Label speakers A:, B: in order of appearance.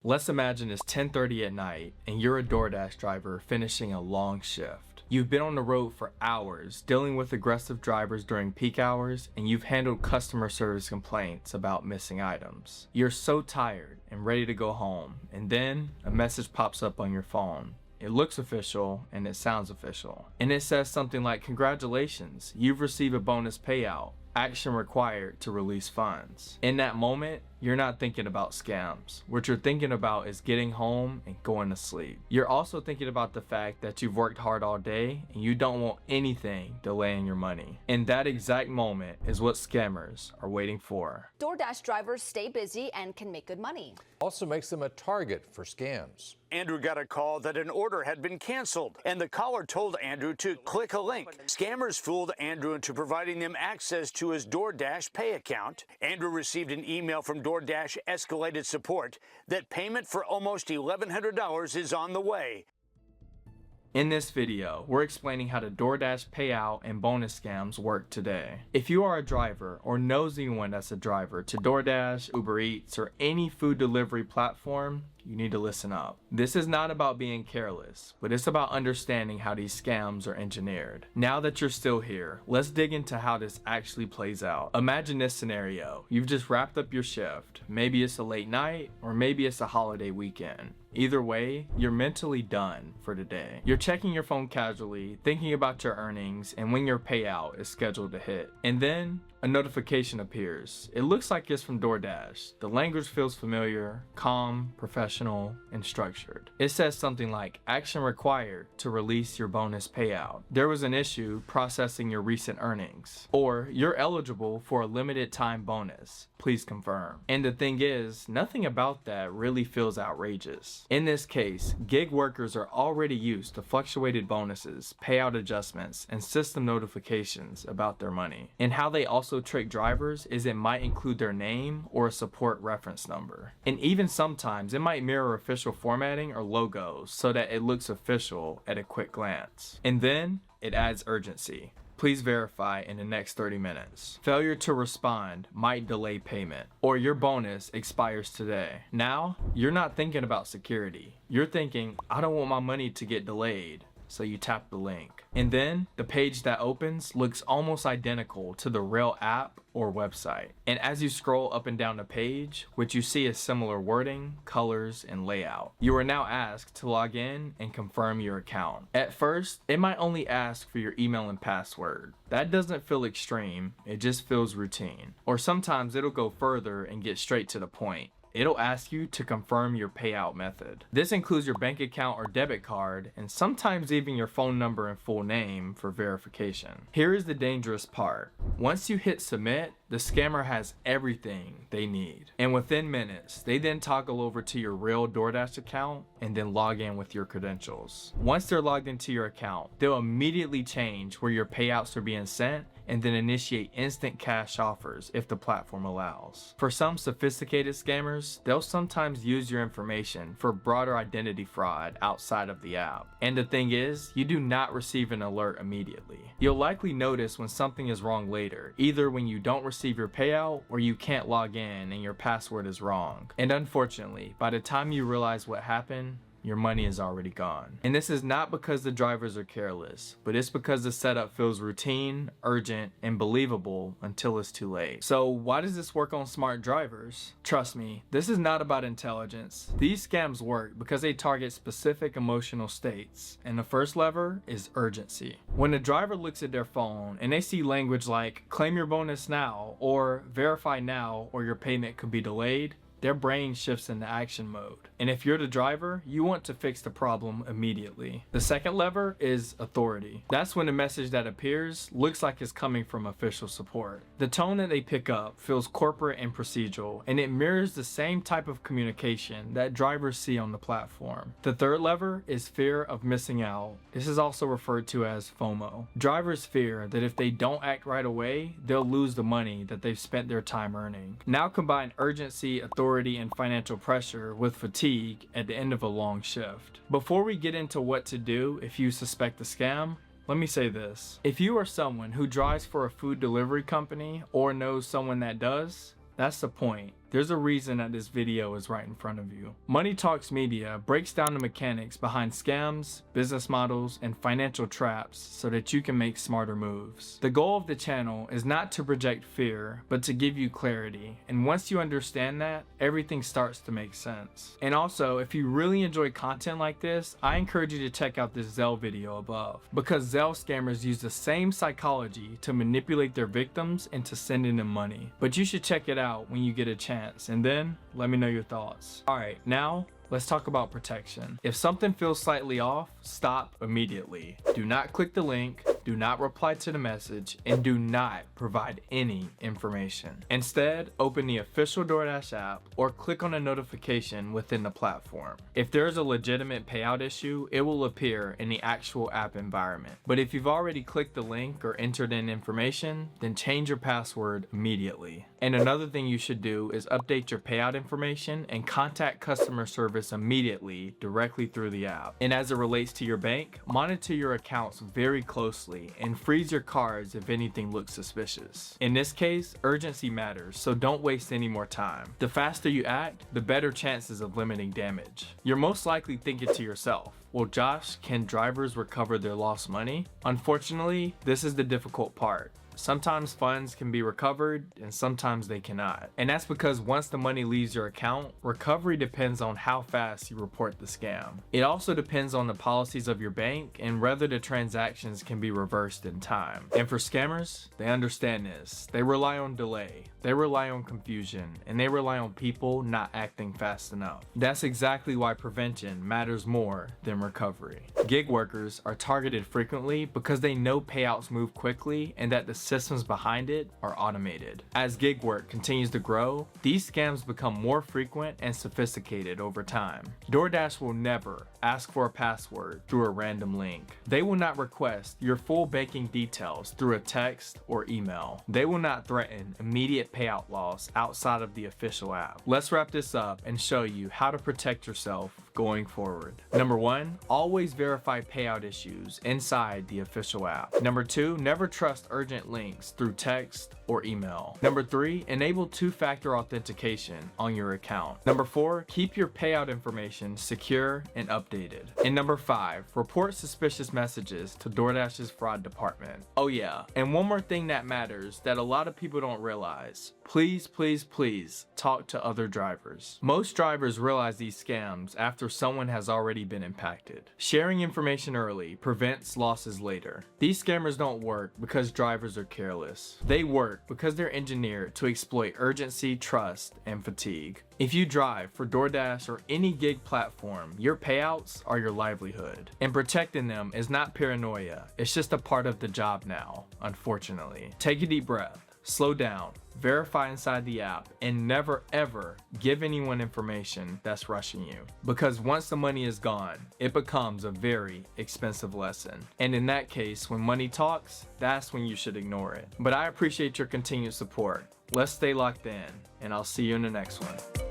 A: Let's imagine it's 10:30 at night and you're a DoorDash driver finishing a long shift. You've been on the road for hours dealing with aggressive drivers during peak hours, and you've handled customer service complaints about missing items. You're so tired and ready to go home, and then a message pops up on your phone. It looks official and it sounds official. And it says something like, "Congratulations, you've received a bonus payout. Action required to release funds." In that moment, you're not thinking about scams. What you're thinking about is getting home and going to sleep. You're also thinking about the fact that you've worked hard all day and you don't want anything delaying your money. And that exact moment is what scammers are waiting for.
B: DoorDash drivers stay busy and can make good money.
C: Also makes them a target for scams.
D: Andrew got a call that an order had been canceled, and the caller told Andrew to click a link. Scammers fooled Andrew into providing them access to his DoorDash pay account. Andrew received an email from DoorDash escalated support that payment for almost $1,100 is on the way.
A: In this video, we're explaining how the DoorDash payout and bonus scams work today. If you are a driver or knows anyone that's a driver to DoorDash, Uber Eats, or any food delivery platform, you need to listen up. This is not about being careless, but it's about understanding how these scams are engineered. Now that you're still here, let's dig into how this actually plays out. Imagine this scenario. You've just wrapped up your shift. Maybe it's a late night, or maybe it's a holiday weekend. Either way, you're mentally done for the day. You're checking your phone casually, thinking about your earnings and when your payout is scheduled to hit. And then a notification appears. It looks like it's from DoorDash. The language feels familiar, calm, professional, and structured. It says something like, "Action required to release your bonus payout. There was an issue processing your recent earnings." Or, "You're eligible for a limited time bonus. Please confirm." And the thing is, nothing about that really feels outrageous. In this case, gig workers are already used to fluctuated bonuses, payout adjustments, and system notifications about their money. And how they also trick drivers is it might include their name or a support reference number. And even sometimes it might mirror official formatting or logos so that it looks official at a quick glance. And then it adds urgency. Please verify in the next 30 minutes. Failure to respond might delay payment, or your bonus expires today. Now, you're not thinking about security. You're thinking, "I don't want my money to get delayed." So you tap the link. And then the page that opens looks almost identical to the real app or website. And as you scroll up and down the page, what you see is similar wording, colors, and layout. You are now asked to log in and confirm your account. At first, it might only ask for your email and password. That doesn't feel extreme, it just feels routine. Or sometimes it'll go further and get straight to the point. It'll ask you to confirm your payout method. This includes your bank account or debit card, and sometimes even your phone number and full name for verification. Here is the dangerous part. Once you hit submit, the scammer has everything they need. And within minutes, they then toggle over to your real DoorDash account and then log in with your credentials. Once they're logged into your account, they'll immediately change where your payouts are being sent and then initiate instant cash offers if the platform allows. For some sophisticated scammers, they'll sometimes use your information for broader identity fraud outside of the app. And the thing is, you do not receive an alert immediately. You'll likely notice when something is wrong later, either when you don't receive your payout or you can't log in and your password is wrong. And unfortunately, by the time you realize what happened, your money is already gone. And this is not because the drivers are careless, but it's because the setup feels routine, urgent, and believable until it's too late. So why does this work on smart drivers? Trust me, this is not about intelligence. These scams work because they target specific emotional states. And the first lever is urgency. When a driver looks at their phone and they see language like "claim your bonus now" or "verify now or your payment could be delayed," their brain shifts into action mode. And if you're the driver, you want to fix the problem immediately. The second lever is authority. That's when the message that appears looks like it's coming from official support. The tone that they pick up feels corporate and procedural, and it mirrors the same type of communication that drivers see on the platform. The third lever is fear of missing out. This is also referred to as FOMO. Drivers fear that if they don't act right away, they'll lose the money that they've spent their time earning. Now combine urgency, authority, and financial pressure with fatigue at the end of a long shift. Before we get into what to do if you suspect a scam, let me say this. If you are someone who drives for a food delivery company or knows someone that does, that's the point. there's a reason that this video is right in front of you. Money Talks Media breaks down the mechanics behind scams, business models, and financial traps so that you can make smarter moves. The goal of the channel is not to project fear, but to give you clarity. And once you understand that, everything starts to make sense. And also, if you really enjoy content like this, I encourage you to check out this Zelle video above, because Zelle scammers use the same psychology to manipulate their victims into sending them money. But you should check it out when you get a chance, and then let me know your thoughts. Alright, now let's talk about protection. If something feels slightly off, stop immediately. Do not click the link, do not reply to the message, and do not provide any information. Instead, open the official DoorDash app or click on a notification within the platform. If there is a legitimate payout issue, it will appear in the actual app environment. But if you've already clicked the link or entered in information, then change your password immediately. And another thing you should do is update your payout information and contact customer service immediately directly through the app. And as it relates to your bank, monitor your accounts very closely and freeze your cards if anything looks suspicious. In this case, urgency matters, so don't waste any more time. The faster you act, the better chances of limiting damage. You're most likely thinking to yourself, well, Josh, can drivers recover their lost money? Unfortunately, this is the difficult part. Sometimes funds can be recovered and sometimes they cannot. And that's because once the money leaves your account, recovery depends on how fast you report the scam. It also depends on the policies of your bank and whether the transactions can be reversed in time. And for scammers, they understand this. They rely on delay, they rely on confusion, and they rely on people not acting fast enough. That's exactly why prevention matters more than recovery. Gig workers are targeted frequently because they know payouts move quickly and that the systems behind it are automated. As gig work continues to grow, these scams become more frequent and sophisticated over time. DoorDash will never ask for a password through a random link. They will not request your full banking details through a text or email. They will not threaten immediate payout loss outside of the official app. Let's wrap this up and show you how to protect yourself going forward. Number 1, always verify payout issues inside the official app. Number 2, never trust urgent links through text or email. Number 3, enable two-factor authentication on your account. Number 4, keep your payout information secure and updated. And number 5, report suspicious messages to DoorDash's fraud department. Oh yeah, and one more thing that matters that a lot of people don't realize. Please, please, please talk to other drivers. Most drivers realize these scams after someone has already been impacted. Sharing information early prevents losses later. These scammers don't work because drivers are careless. They work because they're engineered to exploit urgency, trust, and fatigue. If you drive for DoorDash or any gig platform, your payouts are your livelihood. And protecting them is not paranoia, it's just a part of the job now, unfortunately. Take a deep breath, slow down, verify inside the app, and never ever give anyone information that's rushing you. Because once the money is gone, it becomes a very expensive lesson. And in that case, when money talks, that's when you should ignore it. But I appreciate your continued support. Let's stay locked in, and I'll see you in the next one.